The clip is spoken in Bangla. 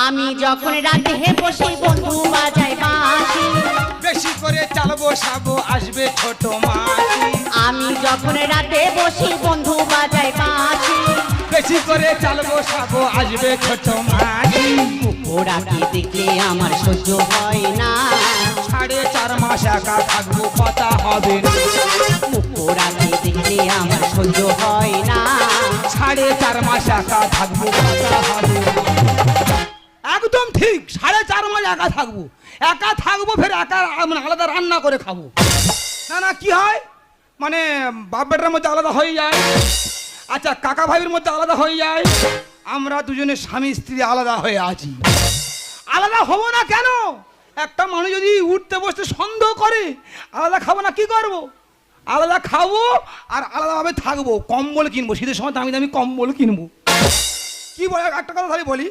আমি যখন রাতে বসে বন্ধু বাজায় বাঁশি, বেশি করে চাল বসাবো আসবে ছোট মাছি। আমি যখন রাতে বসে বন্ধু বাজায় বাঁশি, বেশি করে চাল বসাবো আসবে ছোট মাছি। ওরাকে দেখলে আমার সহ্য হয় না, 4.5 মাস একা থাকবো কথা হবে না। ওরাকে দেখলে আমার সহ্য হয় না। 4.5 মাস একা থাকবো কথা হবে না। একদম ঠিক, 4.5 মাস একা থাকবো। একা থাকবো ফের একা মানে আলাদা রান্না করে খাবো। না না কি হয় মানে বাপ বেটার মধ্যে আলাদা হয়ে যায়, আচ্ছা কাকা ভাইয়ের মধ্যে আলাদা হয়ে যায়, আমরা দুজনে স্বামী স্ত্রী আলাদা হয়ে আছি। আলাদা হবো না কেন? একটা মানুষ যদি উঠতে বসতে সন্দেহ করে আলাদা খাবো না কি করবো? আলাদা খাবো আর আলাদাভাবে থাকবো। কম্বল কিনবো, শীতের সময় দামি দামি কম্বল কিনবো। কি বলে একটা কথা তাহলে বলি,